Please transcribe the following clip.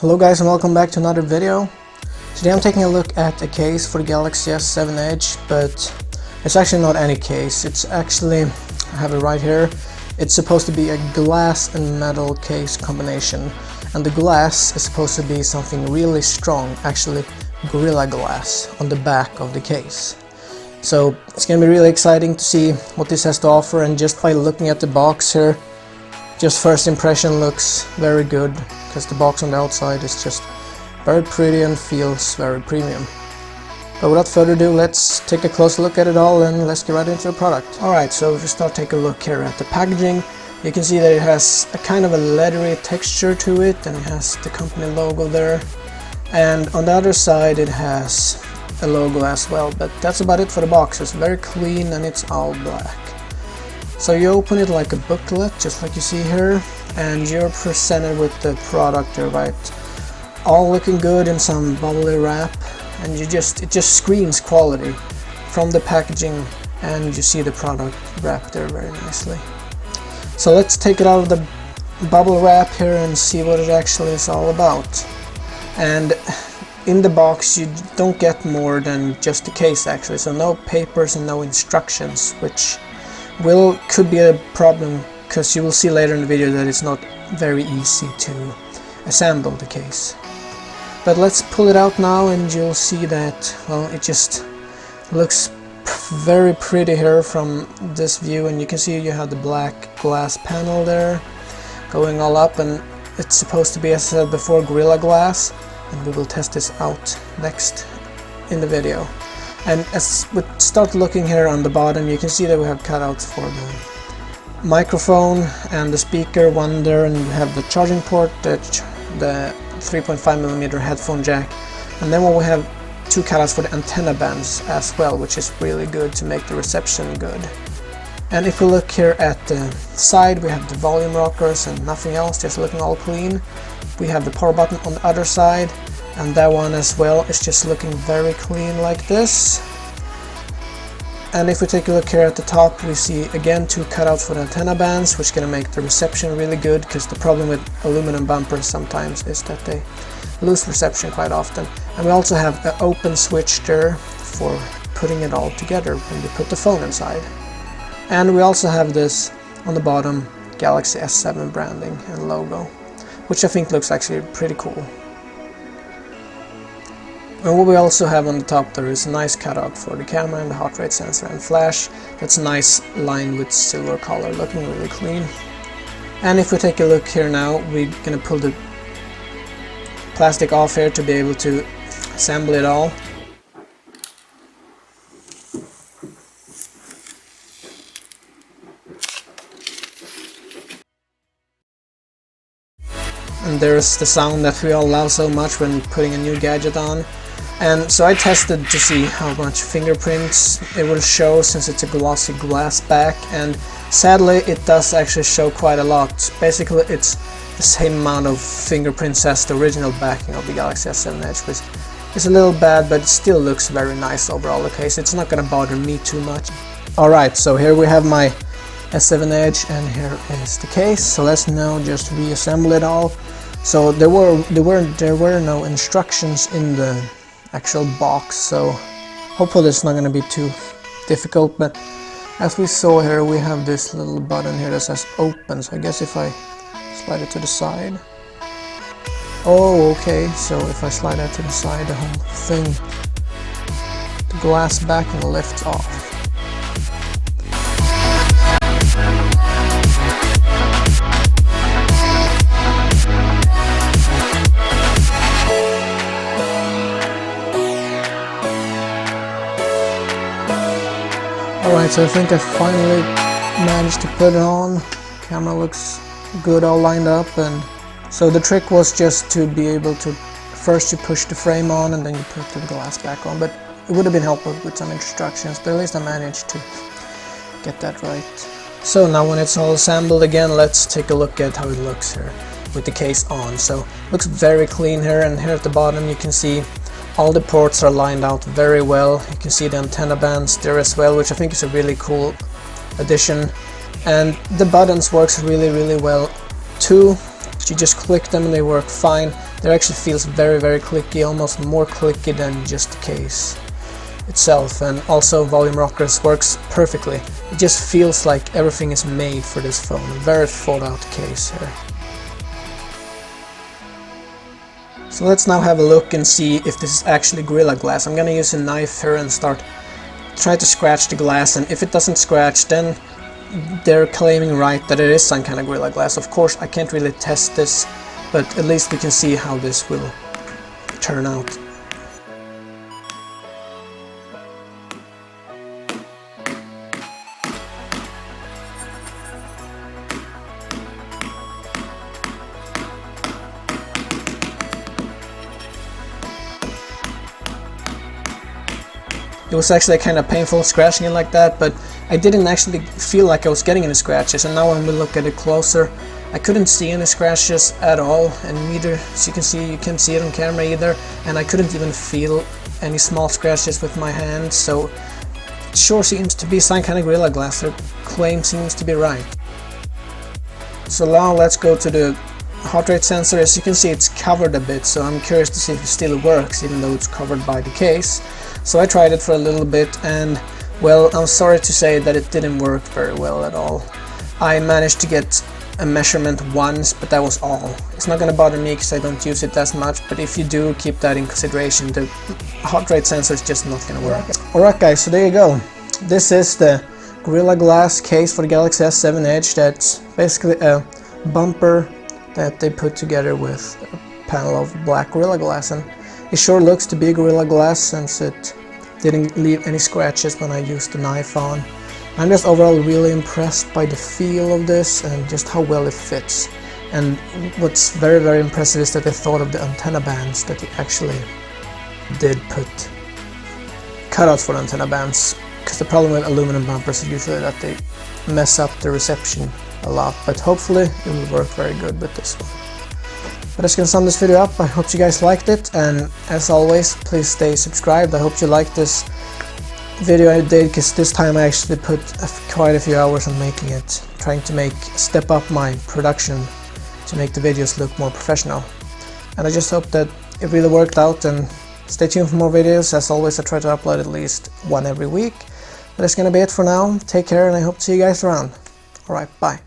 Hello guys, and welcome back to another video. Today I'm taking a look at a case for the Galaxy S7 Edge, but it's actually not any case. It's actually, I have it right here, it's supposed to be a glass and metal case combination, and the glass is supposed to be something really strong, actually Gorilla Glass on the back of the case. So it's gonna be really exciting to see what this has to offer, and just by looking at the box here, just first impression looks very good, because the box on the outside is just very pretty and feels very premium. But without further ado, let's take a close look at it all and let's get right into the product. Alright, so if you start taking a look here at the packaging, you can see that it has a kind of a leathery texture to it, and it has the company logo there. And on the other side it has a logo as well, but that's about it for the box. It's very clean and it's all black. So you open it like a booklet, just like you see here, and you're presented with the product there, right? All looking good in some bubbly wrap, and it just screams quality from the packaging, and you see the product wrapped there very nicely. So let's take it out of the bubble wrap here and see what it actually is all about. And in the box you don't get more than just the case actually, so no papers and no instructions, which could be a problem, because you will see later in the video that it's not very easy to assemble the case. But let's pull it out now and you'll see that, well, it just looks very pretty here from this view, and you can see you have the black glass panel there going all up, and it's supposed to be, as I said before, Gorilla Glass, and we will test this out next in the video. And as we start looking here on the bottom, you can see that we have cutouts for the microphone and the speaker, one there, and we have the charging port, the 3.5mm headphone jack, and then we have two cutouts for the antenna bands as well, which is really good to make the reception good. And if we look here at the side, we have the volume rockers and nothing else, just looking all clean. We have the power button on the other side, and that one as well is just looking very clean like this. And if we take a look here at the top, we see again two cutouts for the antenna bands, which is going to make the reception really good, because the problem with aluminum bumpers sometimes is that they lose reception quite often. And we also have an open switch there for putting it all together when you put the phone inside. And we also have this on the bottom, Galaxy S7 branding and logo, which I think looks actually pretty cool. And what we also have on the top there is a nice cutout for the camera and the heart rate sensor and flash. That's nice line with silver color, looking really clean. And if we take a look here now, we're gonna pull the plastic off here to be able to assemble it all. And there's the sound that we all love so much when putting a new gadget on. And so I tested to see how much fingerprints it will show, since it's a glossy glass back, and sadly it does actually show quite a lot. Basically it's the same amount of fingerprints as the original backing of the Galaxy S7 Edge, which is a little bad, but it still looks very nice overall. Okay, so it's not gonna bother me too much. Alright, so here we have my S7 Edge, and here is the case. So let's now just reassemble it all. So there were no instructions in the actual box, so hopefully it's not going to be too difficult. But as we saw here, we have this little button here that says open, so I guess if I slide it to the side, oh okay, so if I slide that to the side, the whole thing, the glass backing lifts off. Alright, so I think I finally managed to put it on. Camera looks good, all lined up, and so the trick was just to be able to, first you push the frame on and then you put the glass back on, but it would have been helpful with some instructions, but at least I managed to get that right. So now when it's all assembled again, let's take a look at how it looks here with the case on. So it looks very clean here, and here at the bottom you can see all the ports are lined out very well. You can see the antenna bands there as well, which I think is a really cool addition. And the buttons works really well too. You just click them and they work fine. It actually feels very, very clicky, almost more clicky than just the case itself. And also Volume Rockers works perfectly. It just feels like everything is made for this phone. A very thought out case here. So let's now have a look and see if this is actually Gorilla Glass. I'm gonna use a knife here and try to scratch the glass, and if it doesn't scratch, then they're claiming right that it is some kind of Gorilla Glass. Of course, I can't really test this, but at least we can see how this will turn out. It was actually kind of painful scratching it like that, but I didn't actually feel like I was getting any scratches, and now when we look at it closer, I couldn't see any scratches at all, and neither, as you can see it on camera either, and I couldn't even feel any small scratches with my hand, so it sure seems to be some kind of Gorilla Glass. Their claim seems to be right. So now let's go to the heart rate sensor. As you can see, it's covered a bit, so I'm curious to see if it still works even though it's covered by the case. So I tried it for a little bit, and well, I'm sorry to say that it didn't work very well at all. I managed to get a measurement once, but that was all. It's not gonna bother me because I don't use it as much, but if you do, keep that in consideration. The heart rate sensor is just not gonna work. Alright guys, so there you go. This is the Gorilla Glass case for the Galaxy S7 Edge. That's basically a bumper that they put together with a panel of black Gorilla Glass, and it sure looks to be Gorilla Glass since it didn't leave any scratches when I used the knife on. I'm just overall really impressed by the feel of this and just how well it fits. And what's very, very impressive is that they thought of the antenna bands, that they actually did put cutouts for the antenna bands. Because the problem with aluminum bumpers is usually that they mess up the reception a lot, but hopefully it will work very good with this one. But that's gonna sum this video up. I hope you guys liked it, and as always, please stay subscribed. I hope you liked this video I did, because this time I actually put quite a few hours on making it, trying to step up my production to make the videos look more professional. And I just hope that it really worked out, and stay tuned for more videos. As always, I try to upload at least one every week. But that's gonna be it for now. Take care, and I hope to see you guys around. Alright, bye.